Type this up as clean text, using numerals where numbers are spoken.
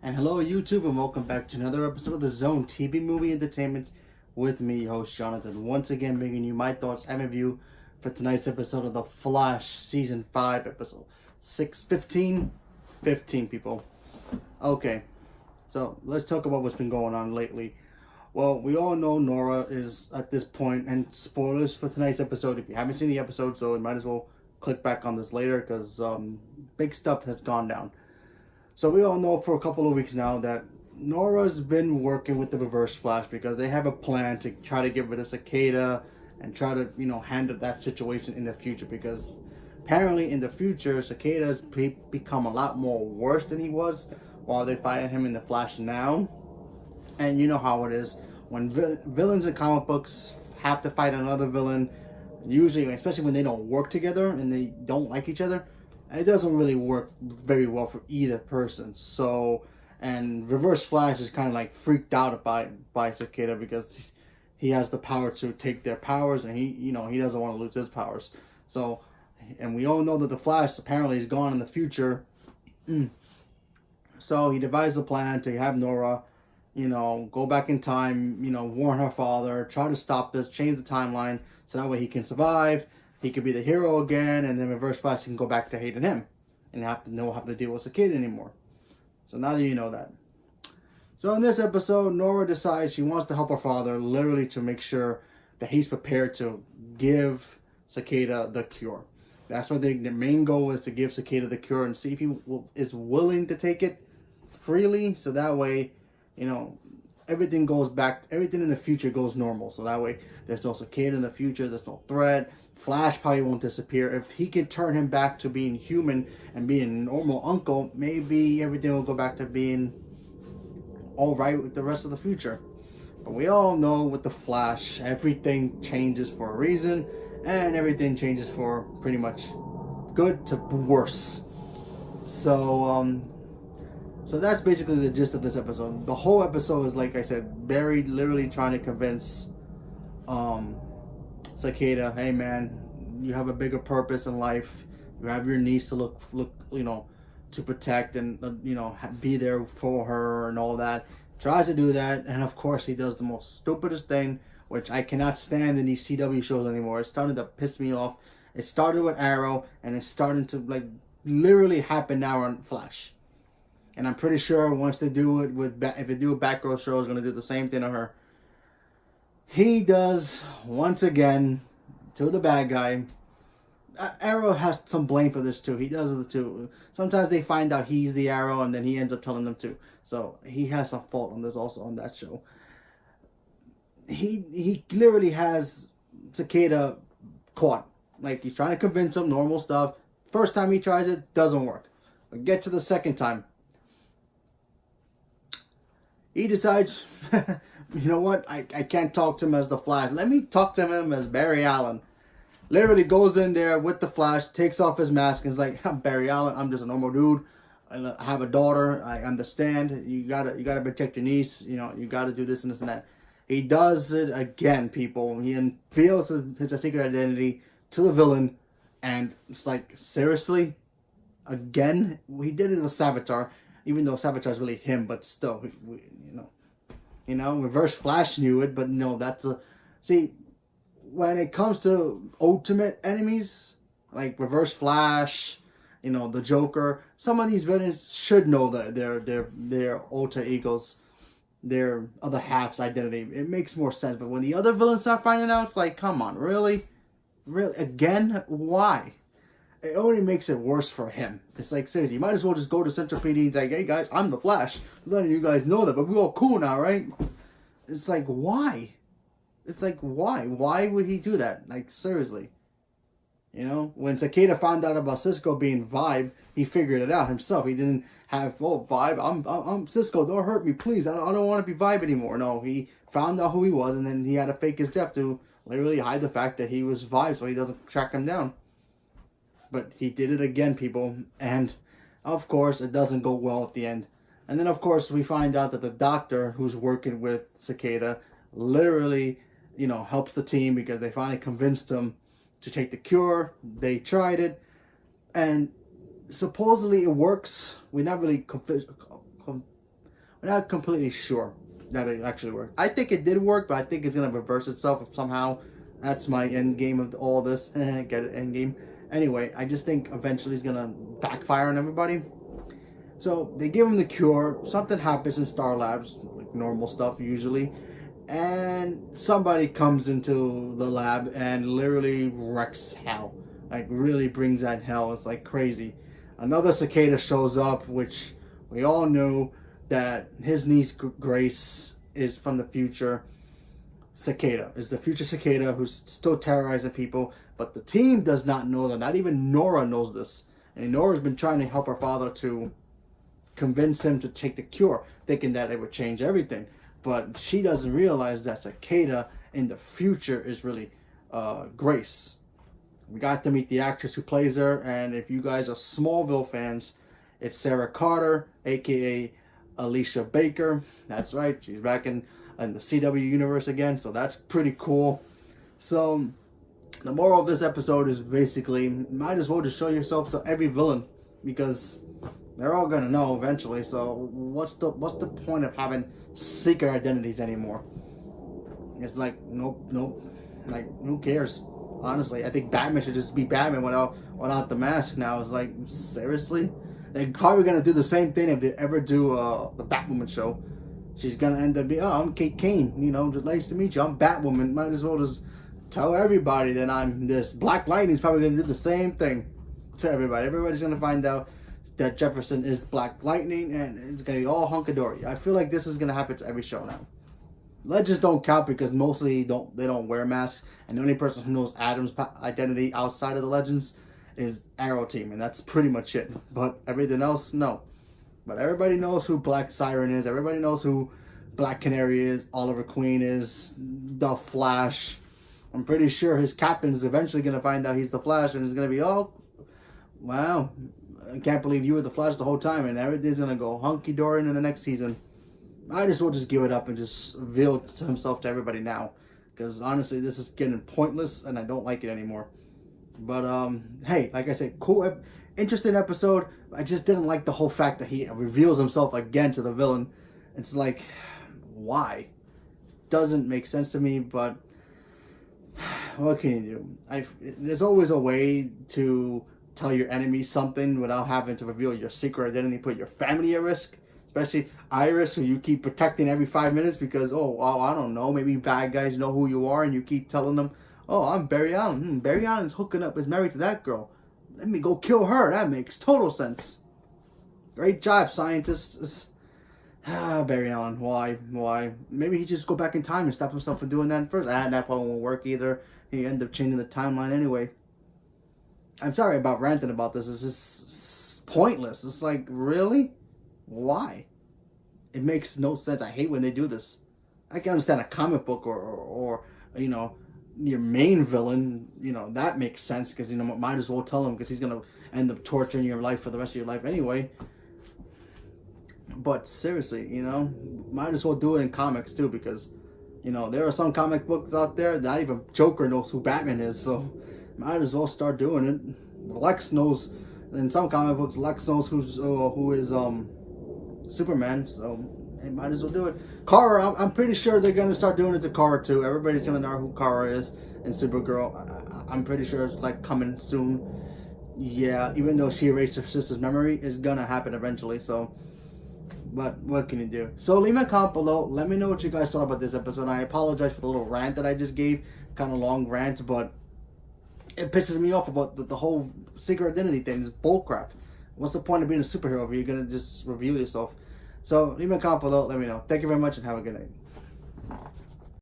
And hello, YouTube, and welcome back to another episode of the Zone TV Movie Entertainment with me, host Jonathan. Once again, bringing you my thoughts and review for tonight's episode of The Flash, Season 5, episode 6:15. People. Okay, so let's talk about what's been going on lately. Well, we all know Nora is at this point, and spoilers for tonight's episode if you haven't seen the episode, so you might as well click back on this later because big stuff has gone down. So we all know for a couple of weeks now that Nora's been working with the Reverse Flash because they have a plan to try to get rid of Cicada and try to, handle that situation in the future, because apparently in the future Cicada's become a lot more worse than he was while they're fighting him in the Flash now. And you know how it is when villains in comic books have to fight another villain, usually, especially when they don't work together and they don't like each other, it doesn't really work very well for either person. So, and Reverse Flash is kind of like freaked out by Cicada because he has the power to take their powers, and he doesn't want to lose his powers. So, and we all know that the Flash apparently is gone in the future. So he devised a plan to have Nora, go back in time, warn her father, try to stop this, change the timeline, so that way he can survive. He could be the hero again, and then Reverse Flash can go back to hating him and have to deal with Cicada anymore. So now that you know that. So in this episode, Nora decides she wants to help her father, literally to make sure that he's prepared to give Cicada the cure. That's what the main goal is, to give Cicada the cure and see if he is willing to take it freely. So that way, everything goes back, everything in the future goes normal. So that way there's no Cicada in the future, there's no threat. Flash probably won't disappear. If he can turn him back to being human and being a normal uncle, maybe everything will go back to being alright with the rest of the future. But we all know with the Flash, everything changes for a reason, and everything changes for pretty much good to worse. So that's basically the gist of this episode. The whole episode is, like I said, Barry literally trying to convince Cicada, hey man, you have a bigger purpose in life. You have your niece to look, to protect, and be there for her and all that. Tries to do that, and of course he does the most stupidest thing, which I cannot stand in these CW shows anymore. It's starting to piss me off. It started with Arrow, and it's starting to literally happen now on Flash. And I'm pretty sure once they do it with, if they do a Batgirl show, it's going to do the same thing to her. He does, once again, to the bad guy. Arrow has some blame for this too. He does this too. Sometimes they find out he's the Arrow, and then he ends up telling them too. So he has some fault on this also on that show. He literally has Cicada caught. Like, he's trying to convince him, normal stuff. First time he tries it, doesn't work. But get to the second time. He decides, you know what, I can't talk to him as the Flash. Let me talk to him as Barry Allen. Literally goes in there with the Flash, takes off his mask, and is like, I'm Barry Allen, I'm just a normal dude. I have a daughter, I understand. You gotta protect your niece, you gotta do this and this and that. He does it again, people. He unveils his secret identity to the villain, and it's like, seriously? Again? He did it with Savitar. Even though Savitar's really him, but still, Reverse Flash knew it, but no, that's a... See, when it comes to ultimate enemies, like Reverse Flash, the Joker, some of these villains should know that their alter egos, their other half's identity. It makes more sense, but when the other villains start finding out, it's like, come on, really? Really? Again? Why? It only makes it worse for him. It's like, seriously, you might as well just go to Central PD and say, hey guys, I'm the Flash. Letting you guys know that, but we're all cool now, right? It's like, why? It's like, why? Why would he do that? Like, seriously. When Cicada found out about Cisco being Vibe, he figured it out himself. He didn't have, Vibe, I'm Cisco, don't hurt me, please. I don't want to be Vibe anymore. No, he found out who he was, and then he had to fake his death to literally hide the fact that he was Vibe so he doesn't track him down. But he did it again, people, and of course it doesn't go well at the end. And then of course we find out that the doctor who's working with Cicada literally, helps the team because they finally convinced him to take the cure. They tried it, and supposedly it works. We're not really We're not completely sure that it actually worked. I think it did work, but I think it's gonna reverse itself if somehow. That's my end game of all this. Get it, end game. Anyway, I just think eventually it's gonna backfire on everybody. So they give him the cure. Something happens in Star Labs, like normal stuff usually, and somebody comes into the lab and literally wrecks hell. Like really brings out hell. It's like crazy. Another cicada shows up, which we all knew that his niece Grace is from the future. Cicada is the future cicada who's still terrorizing people, but the team does not know that. Not even Nora knows this, and Nora's been trying to help her father to convince him to take the cure, thinking that it would change everything. But she doesn't realize that cicada in the future is really Grace. We got to meet the actress who plays her, and if you guys are Smallville fans, it's Sarah Carter, aka Alicia Baker. That's right, she's back in the CW universe again, so that's pretty cool. So the moral of this episode is basically, might as well just show yourself to every villain, because they're all gonna know eventually. So what's the point of having secret identities anymore? It's like nope. Like who cares? Honestly, I think Batman should just be Batman without the mask now. It's like, seriously? They're probably gonna do the same thing if they ever do the Batwoman show. She's gonna end up being, oh, I'm Kate Kane, you know, nice to meet you, I'm Batwoman. Might as well just tell everybody that I'm this. Black Lightning's probably gonna do the same thing to everybody. Everybody's gonna find out that Jefferson is Black Lightning, and it's gonna be all hunky-dory. I feel like this is gonna happen to every show now. Legends don't count because mostly they don't wear masks, and the only person who knows Adam's identity outside of the Legends is Arrow Team, and that's pretty much it. But everything else, no. But everybody knows who Black Siren is. Everybody knows who Black Canary is. Oliver Queen is. The Flash. I'm pretty sure his captain is eventually going to find out he's the Flash, and he's going to be, oh, wow, I can't believe you were the Flash the whole time, and everything's going to go hunky-dory in the next season. I just will just give it up and just reveal to himself to everybody now, because honestly, this is getting pointless, and I don't like it anymore. But hey, like I said, cool, interesting episode. I just didn't like the whole fact that he reveals himself again to the villain. It's like, why? Doesn't make sense to me. But what can you do? There's always a way to tell your enemy something without having to reveal your secret identity, put your family at risk. Especially Iris, who you keep protecting every 5 minutes because, oh, well, I don't know, maybe bad guys know who you are, and you keep telling them, oh, I'm Barry Allen. Barry Allen's hooking up, is married to that girl. Let me go kill her. That makes total sense. Great job, scientists. Barry Allen, why? Maybe he just go back in time and stop himself from doing that first. That probably won't work either. He end up changing the timeline anyway. I'm sorry about ranting about this. It's just pointless. It's like, really? Why? It makes no sense. I hate when they do this. I can understand a comic book or you know, your main villain, you know, that makes sense because, you know, might as well tell him because he's going to end up torturing your life for the rest of your life anyway. But seriously, you know, might as well do it in comics too because, you know, there are some comic books out there, not even Joker knows who Batman is, so might as well start doing it. Lex knows, in some comic books, Lex knows who is Superman, so they might as well do it. Kara, I'm pretty sure they're going to start doing it to Kara too. Everybody's going to know who Kara is and Supergirl. I'm pretty sure it's like coming soon. Yeah, even though she erased her sister's memory, it's going to happen eventually, so. But what can you do? So leave me a comment below. Let me know what you guys thought about this episode. I apologize for the little rant that I just gave. Kind of long rant, but it pisses me off about the whole secret identity thing. It's bullcrap. What's the point of being a superhero if you're going to just reveal yourself? So leave me a comment below. Let me know. Thank you very much and have a good night.